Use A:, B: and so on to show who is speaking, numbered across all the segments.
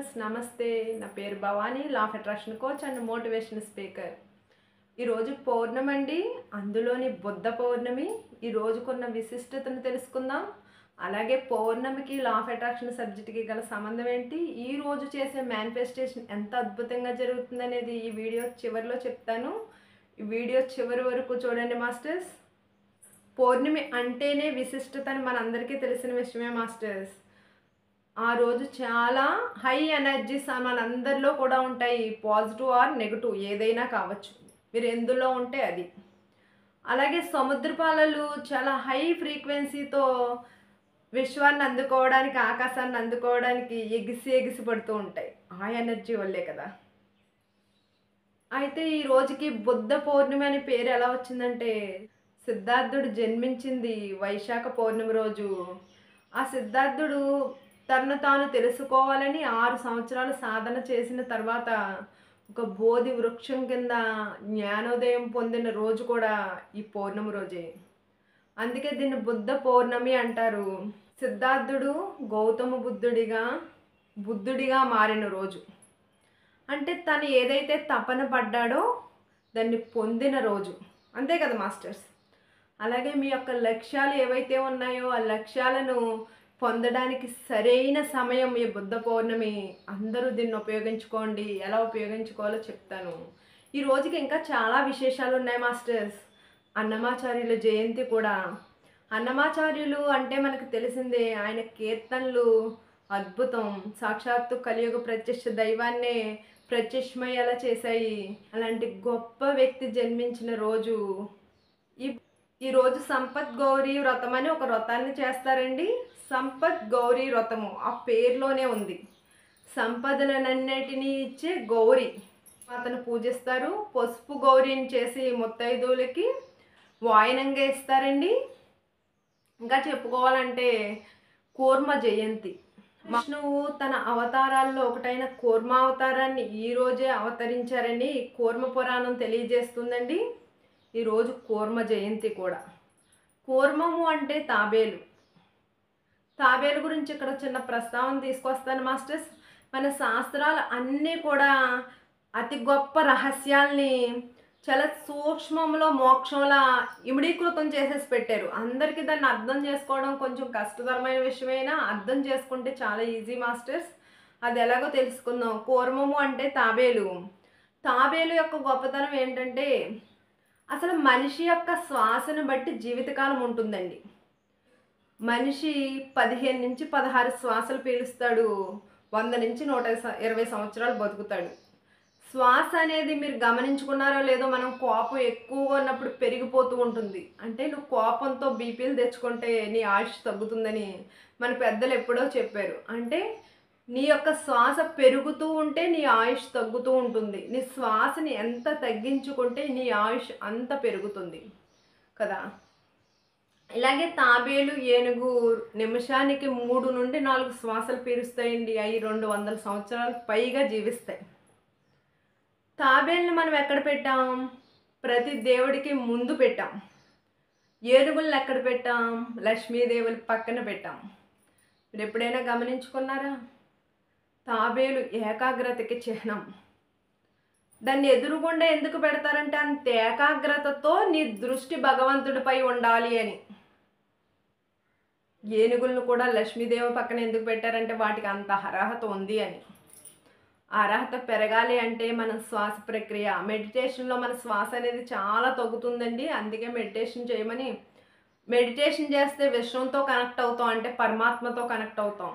A: Masters నమస్తే. నా పేరు Bhavani, law of attraction coach and motivation speaker. ఈరోజు పౌర్ణమి అండి, అందులోని బుద్ధ పౌర్ణమి. ఈ రోజుకున్న విశిష్టతను తెలుసుకుందాం. అలాగే పౌర్ణమికి లా ఆఫ్ అట్రాక్షన్ సబ్జెక్ట్కి గల సంబంధం ఏంటి, ఈ రోజు చేసే మేనిఫెస్టేషన్ ఎంత అద్భుతంగా జరుగుతుందనేది ఈ వీడియో చివరిలో చెప్తాను. ఈ వీడియో చివరి వరకు చూడండి మాస్టర్స్. పౌర్ణమి అంటేనే విశిష్టతని మనందరికీ తెలిసిన విషయమే మాస్టర్స్. ఆ రోజు చాలా హై ఎనర్జీస్ మనందరిలో కూడా ఉంటాయి. పాజిటివ్ ఆర్ నెగిటివ్ ఏదైనా కావచ్చు, మీరు ఎందులో ఉంటే అది. అలాగే సముద్రపాలలు చాలా హై ఫ్రీక్వెన్సీతో విశ్వాన్ని అందుకోవడానికి, ఆకాశాన్ని అందుకోవడానికి ఎగిసి పడుతూ ఉంటాయి. ఆ ఎనర్జీ వల్లే కదా. అయితే ఈ రోజుకి బుద్ధ పౌర్ణమి అనే పేరు ఎలా వచ్చిందంటే, సిద్ధార్థుడు జన్మించింది వైశాఖ పౌర్ణమి రోజు. ఆ సిద్ధార్థుడు తనను తాను తెలుసుకోవాలని 6 సంవత్సరాలు సాధన చేసిన తర్వాత ఒక బోధి వృక్షం కింద జ్ఞానోదయం పొందిన రోజు కూడా ఈ పౌర్ణమి రోజే. అందుకే దీన్ని బుద్ధ పౌర్ణమి అంటారు. సిద్ధార్థుడు గౌతమ బుద్ధుడిగా మారిన రోజు. అంటే తను ఏదైతే తపన పడ్డాడో దాన్ని పొందిన రోజు. అంతే కదా మాస్టర్స్. అలాగే మీ యొక్క లక్ష్యాలు ఏవైతే ఉన్నాయో ఆ లక్ష్యాలను పొందడానికి సరైన సమయం ఈ బుద్ధ పౌర్ణమి. అందరూ దీన్ని ఉపయోగించుకోండి. ఎలా ఉపయోగించుకోవాలో చెప్తాను. ఈ రోజుకి ఇంకా చాలా విశేషాలు ఉన్నాయి మాస్టర్స్. అన్నమాచార్యుల జయంతి కూడా. అన్నమాచార్యులు అంటే మనకు తెలిసిందే, ఆయన కీర్తనలు అద్భుతం. సాక్షాత్తు కలియుగ ప్రత్యక్ష దైవాన్నే ప్రత్యక్షమయ్యేలా చేశాయి. అలాంటి గొప్ప వ్యక్తి జన్మించిన రోజు ఈ రోజు సంపత్ గౌరీ వ్రతం అని ఒక వ్రతాన్ని చేస్తారండి. సంపత్ గౌరీ వ్రతము ఆ పేరులోనే ఉంది. సంపదలనన్నిటినీ ఇచ్చే గౌరీ అతను పూజిస్తారు. పసుపు గౌరీని చేసి ముత్తైదువులకి వాయనంగా ఇస్తారండి. ఇంకా చెప్పుకోవాలంటే కూర్మ జయంతి. విష్ణువు తన అవతారాల్లో ఒకటైన కూర్మావతారాన్ని ఈరోజే అవతరించారని కూర్మ పురాణం తెలియజేస్తుందండి. ఈరోజు కూర్మ జయంతి కూడా. కూర్మము అంటే తాబేలు. తాబేలు గురించి ఇక్కడ చిన్న ప్రస్తావన తీసుకొస్తాను మాస్టర్స్. మన శాస్త్రాలు అన్నీ కూడా అతి గొప్ప రహస్యాల్ని చాలా సూక్ష్మంలో మోక్షంలా ఇమిడీకృతం చేసేసి పెట్టారు. అందరికీ దాన్ని అర్థం చేసుకోవడం కొంచెం కష్టతరమైన విషయమైనా అర్థం చేసుకుంటే చాలా ఈజీ మాస్టర్స్. అది ఎలాగో తెలుసుకుందాం. కూర్మము అంటే తాబేలు. తాబేలు యొక్క గొప్పతనం ఏంటంటే, అసలు మనిషి యొక్క శ్వాసను బట్టి జీవితకాలం ఉంటుందండి. మనిషి 15 నుంచి 16 శ్వాసలు పీలుస్తాడు. 100 నుంచి 120 సంవత్సరాలు బతుకుతాడు. శ్వాస అనేది మీరు గమనించుకున్నారో లేదో, మనం కోపం ఎక్కువగా ఉన్నప్పుడు పెరిగిపోతూ ఉంటుంది. అంటే నువ్వు కోపంతో బీపీలు తెచ్చుకుంటే నీ ఆయుష్ తగ్గుతుందని మన పెద్దలు ఎప్పుడో చెప్పారు. అంటే నీ యొక్క శ్వాస పెరుగుతూ ఉంటే నీ ఆయుష్ తగ్గుతూ ఉంటుంది. నీ శ్వాసని ఎంత తగ్గించుకుంటే నీ ఆయుష్ అంత పెరుగుతుంది కదా. ఇలాగే తాబేలు, ఏనుగు నిమిషానికి 3 నుండి 4 శ్వాసలు పీలుస్తాయండి. అవి 200 సంవత్సరాలకు పైగా జీవిస్తాయి. తాబేలుని మనం ఎక్కడ పెట్టాం? ప్రతి దేవుడికి ముందు పెట్టాం. ఏనుగులను ఎక్కడ పెట్టాం? లక్ష్మీదేవుల పక్కన పెట్టాం. మీరు ఎప్పుడైనా గమనించుకున్నారా? తాబేలు ఏకాగ్రతకి చిహ్నం. దాన్ని ఎదురుగుండా ఎందుకు పెడతారంటే, అంత ఏకాగ్రతతో నీ దృష్టి భగవంతుడిపై ఉండాలి అని. ఏనుగులను కూడా లక్ష్మీదేవి పక్కన ఎందుకు పెట్టారంటే, వాటికి అంత అర్హత ఉంది అని. ఆ అర్హత పెరగాలి అంటే మన శ్వాస ప్రక్రియ, మెడిటేషన్లో మన శ్వాస అనేది చాలా తగ్గుతుందండి. అందుకే మెడిటేషన్ చేయమని. మెడిటేషన్ చేస్తే విశ్వంతో కనెక్ట్ అవుతాం, అంటే పరమాత్మతో కనెక్ట్ అవుతాం.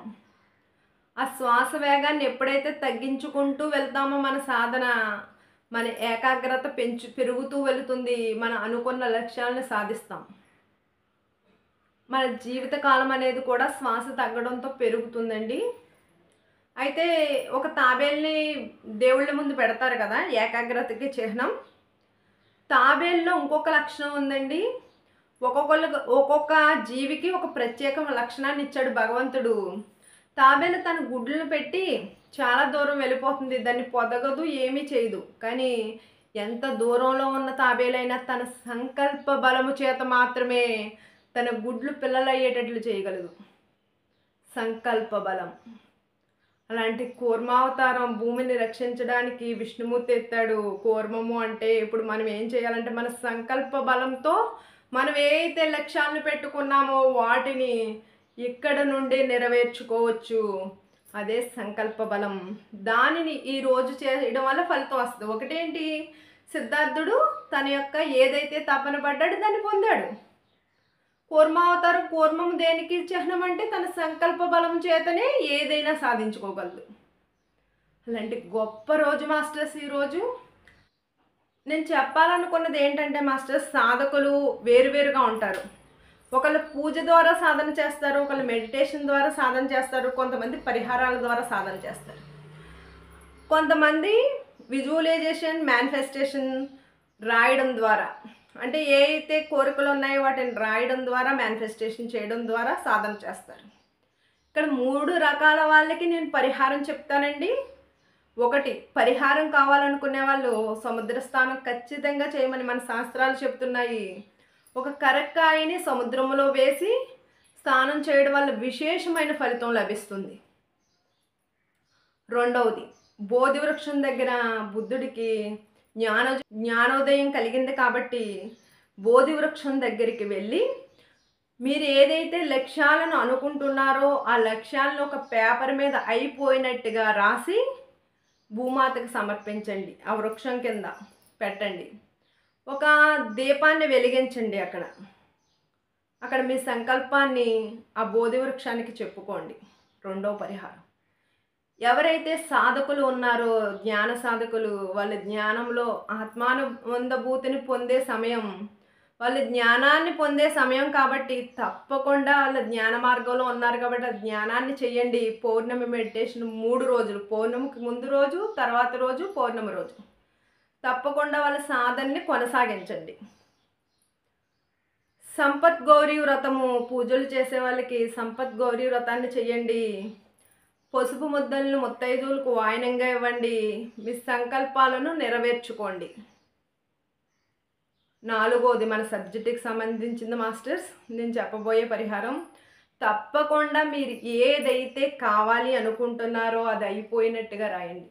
A: ఆ శ్వాస వేగాన్ని ఎప్పుడైతే తగ్గించుకుంటూ వెళ్తామో మన సాధన, మన ఏకాగ్రత పెరుగుతూ వెళుతుంది. మనం అనుకున్న లక్ష్యాలను సాధిస్తాం. మన జీవితకాలం అనేది కూడా శ్వాస తగ్గడంతో పెరుగుతుందండి. అయితే ఒక తాబేల్ని దేవుళ్ళ ముందు పెడతారు కదా, ఏకాగ్రతకి చిహ్నం. తాబేల్లో ఇంకొక లక్షణం ఉందండి. ఒక్కొక్క జీవికి ఒక ప్రత్యేక లక్షణాన్ని ఇచ్చాడు భగవంతుడు. తాబేలు తన గుడ్లను పెట్టి చాలా దూరం వెళ్ళిపోతుంది. దాన్ని పొదగదు, ఏమీ చేయదు. కానీ ఎంత దూరంలో ఉన్న తాబేలైనా తన సంకల్ప బలము చేత మాత్రమే తన గుడ్లు పిల్లలు అయ్యేటట్లు చేయగలదు. సంకల్ప బలం. అలాంటి కూర్మావతారం భూమిని రక్షించడానికి విష్ణుమూర్తి ఎత్తాడు. కూర్మము అంటే ఇప్పుడు మనం ఏం చేయాలంటే మన సంకల్ప బలంతో మనం ఏదైతే లక్ష్యాలను పెట్టుకున్నామో వాటిని ఇక్కడ నుండి నెరవేర్చుకోవచ్చు. అదే సంకల్ప బలం. దానిని ఈరోజు చేయడం వల్ల ఫలితం వస్తుంది. ఒకటేంటి, సిద్ధార్థుడు తన యొక్క ఏదైతే తపన పడ్డాడో దాన్ని పొందాడు. కూర్మావతారం, కూర్మం దేనికి చిహ్నం అంటే తన సంకల్ప బలం చేతనే ఏదైనా సాధించుకోగలదు. అలాంటి గొప్ప రోజు మాస్టర్స్ ఈరోజు. నేను చెప్పాలనుకున్నది ఏంటంటే మాస్టర్స్, సాధకులు వేరువేరుగా ఉంటారు. ఒకళ్ళు పూజ ద్వారా సాధన చేస్తారు, ఒకళ్ళు మెడిటేషన్ ద్వారా సాధన చేస్తారు, కొంతమంది పరిహారాల ద్వారా సాధన చేస్తారు, కొంతమంది విజువలైజేషన్, మేనిఫెస్టేషన్ రాయడం ద్వారా, అంటే ఏ అయితే కోరికలు ఉన్నాయో వాటిని రాయడం ద్వారా, మేనిఫెస్టేషన్ చేయడం ద్వారా సాధన చేస్తారు. ఇక్కడ 3 రకాల వాళ్ళకి నేను పరిహారం చెప్తానండి. ఒకటి, పరిహారం కావాలనుకునే వాళ్ళు సముద్ర స్నానం ఖచ్చితంగా చేయమని మన శాస్త్రాలు చెప్తున్నాయి. ఒక కరక్కాయని సముద్రంలో వేసి స్నానం చేయడం వల్ల విశేషమైన ఫలితం లభిస్తుంది. రెండవది, బోధి వృక్షం దగ్గర బుద్ధుడికి జ్ఞానోదయం కలిగింది కాబట్టి బోధి వృక్షం దగ్గరికి వెళ్ళి మీరు ఏదైతే లక్ష్యాలను అనుకుంటున్నారో ఆ లక్ష్యాలను ఒక పేపర్ మీద అయిపోయినట్టుగా రాసి భూమాతకు సమర్పించండి. ఆ వృక్షం కింద పెట్టండి. ఒక దీపాన్ని వెలిగించండి. అక్కడ మీ సంకల్పాన్ని ఆ బోధి వృక్షానికి చెప్పుకోండి. రెండవ పరిహారం, ఎవరైతే సాధకులు ఉన్నారో జ్ఞాన సాధకులు, వాళ్ళ జ్ఞానంలో ఆత్మానుబంధభూతిని పొందే సమయం, వాళ్ళ జ్ఞానాన్ని పొందే సమయం కాబట్టి తప్పకుండా వాళ్ళ జ్ఞాన మార్గంలో ఉన్నారు కాబట్టి ఆ జ్ఞానాన్ని చెయ్యండి. పౌర్ణమి మెడిటేషన్ 3 రోజులు, పౌర్ణమికి ముందు రోజు, తర్వాత రోజు, పౌర్ణమి రోజు తప్పకుండా వాళ్ళ సాధనని కొనసాగించండి. సంపత్ గౌరీ వ్రతము పూజలు చేసే వాళ్ళకి సంపత్ గౌరీ వ్రతాన్ని చెయ్యండి. పసుపు ముద్దలను ముత్తైదువులకు వాయనంగా ఇవ్వండి. మీ సంకల్పాలను నెరవేర్చుకోండి. 4వది మన సబ్జెక్టుకి సంబంధించింది మాస్టర్స్. నేను చెప్పబోయే పరిహారం, తప్పకుండా మీరు ఏదైతే కావాలి అనుకుంటున్నారో అది అయిపోయినట్టుగా రాయండి.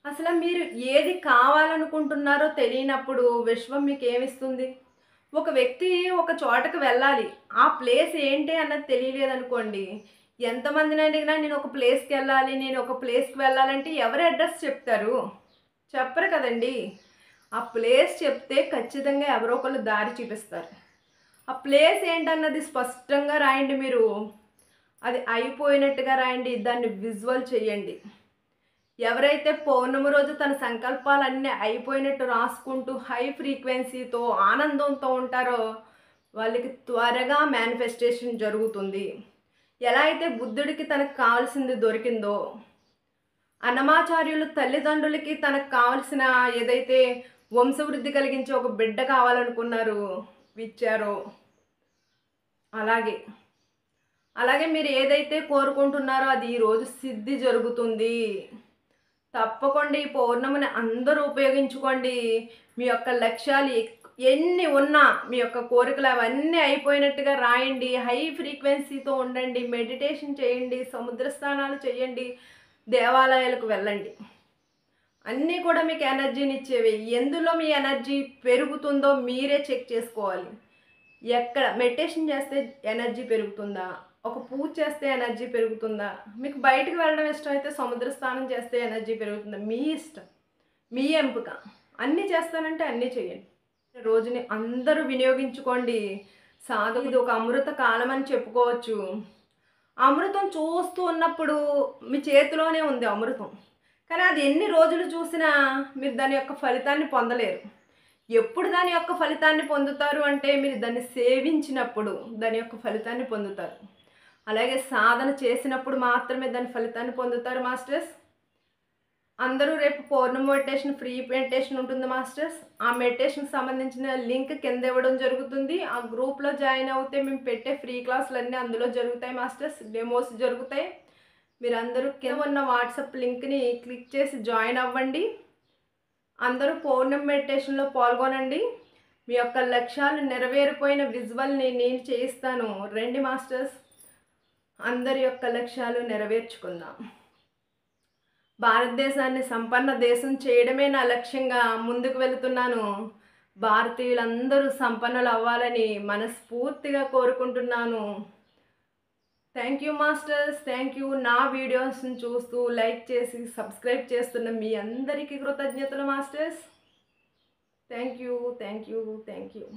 A: అసలు మీరు ఏది కావాలనుకుంటున్నారో తెలియనప్పుడు విశ్వం మీకు ఏమిస్తుంది? ఒక వ్యక్తి ఒక చోటకు వెళ్ళాలి, ఆ ప్లేస్ ఏంటి అన్నది తెలియలేదనుకోండి, ఎంతమందిని అడిగినా నేను ఒక ప్లేస్కి వెళ్ళాలి, నేను ఒక ప్లేస్కి వెళ్ళాలంటే ఎవరు అడ్రస్ చెప్తారు? చెప్పరు కదండి. ఆ ప్లేస్ చెప్తే ఖచ్చితంగా ఎవరో ఒకళ్ళు దారి చూపిస్తారు. ఆ ప్లేస్ ఏంటన్నది స్పష్టంగా రాయండి. మీరు అది అయిపోయినట్టుగా రాయండి. దాన్ని విజువల్ చేయండి. ఎవరైతే పౌర్ణమి రోజు తన సంకల్పాలన్నీ అయిపోయినట్టు రాసుకుంటూ హై ఫ్రీక్వెన్సీతో ఆనందంతో ఉంటారో వాళ్ళకి త్వరగా మేనిఫెస్టేషన్ జరుగుతుంది. ఎలా అయితే బుద్ధుడికి తనకు కావాల్సింది దొరికిందో, అన్నమాచార్యులు తల్లిదండ్రులకి తనకు కావలసిన ఏదైతే వంశవృద్ధి కలిగించే ఒక బిడ్డ కావాలనుకున్నారు, ఇచ్చారో, అలాగే మీరు ఏదైతే కోరుకుంటున్నారో అది ఈరోజు సిద్ధి జరుగుతుంది. తప్పకుండా ఈ పౌర్ణమిని అందరూ ఉపయోగించుకోండి. మీ యొక్క లక్ష్యాలు ఎన్ని ఉన్నా, మీ యొక్క కోరికలు అవన్నీ అయిపోయినట్టుగా రాయండి. హై ఫ్రీక్వెన్సీతో ఉండండి, మెడిటేషన్ చేయండి, సముద్ర స్నానాలు చేయండి, దేవాలయాలకు వెళ్ళండి. అన్నీ కూడా మీకు ఎనర్జీని ఇచ్చేవి. ఎందులో మీ ఎనర్జీ పెరుగుతుందో మీరే చెక్ చేసుకోవాలి. ఎక్కడ మెడిటేషన్ చేస్తే ఎనర్జీ పెరుగుతుందా, ఒక పూజ చేస్తే ఎనర్జీ పెరుగుతుందా, మీకు బయటకు వెళ్ళడం ఇష్టం అయితే సముద్ర స్నానం చేస్తే ఎనర్జీ పెరుగుతుందా, మీ ఇష్టం, మీ ఎంపిక. అన్నీ చేస్తానంటే అన్నీ చేయండి. రోజుని అందరూ వినియోగించుకోండి. ఇది ఒక అమృత కాలం అని చెప్పుకోవచ్చు. అమృతం చూస్తూ ఉన్నప్పుడు మీ చేతిలోనే ఉంది అమృతం, కానీ అది ఎన్ని రోజులు చూసినా మీరు దాని యొక్క ఫలితాన్ని పొందలేరు. ఎప్పుడు దాని యొక్క ఫలితాన్ని పొందుతారు అంటే మీరు దాన్ని సేవించినప్పుడు దాని యొక్క ఫలితాన్ని పొందుతారు. అలాగే సాధన చేసినప్పుడు మాత్రమే దాని ఫలితాన్ని పొందుతారు మాస్టర్స్. అందరూ రేపు పౌర్ణమి మెడిటేషన్, ఫ్రీ మెడిటేషన్ ఉంటుంది మాస్టర్స్. ఆ మెడిటేషన్కి సంబంధించిన లింక్ కింద ఇవ్వడం జరుగుతుంది. ఆ గ్రూప్లో జాయిన్ అవుతే మేము పెట్టే ఫ్రీ క్లాసులన్నీ అందులో జరుగుతాయి మాస్టర్స్. డెమోస్ జరుగుతాయి. మీరు అందరూ కింద ఉన్న వాట్సాప్ లింక్ని క్లిక్ చేసి జాయిన్ అవ్వండి. అందరూ పౌర్ణమి మెడిటేషన్లో పాల్గొనండి. మీ యొక్క లక్ష్యాలు నెరవేరిపోయిన విజువల్ని నేను చేయిస్తాను. రండి మాస్టర్స్, అందరి యొక్క లక్ష్యాలు నెరవేర్చుకుందాం. భారతదేశాన్ని సంపన్న దేశం చేయడమే నా లక్ష్యంగా ముందుకు వెళుతున్నాను. భారతీయులందరూ సంపన్నులు అవ్వాలని మనస్ఫూర్తిగా కోరుకుంటున్నాను. Thank you masters, thank you. నా వీడియోస్ని చూస్తూ లైక్ చేసి సబ్స్క్రైబ్ చేస్తున్న మీ అందరికీ కృతజ్ఞతలు masters. Thank you, thank you, thank you.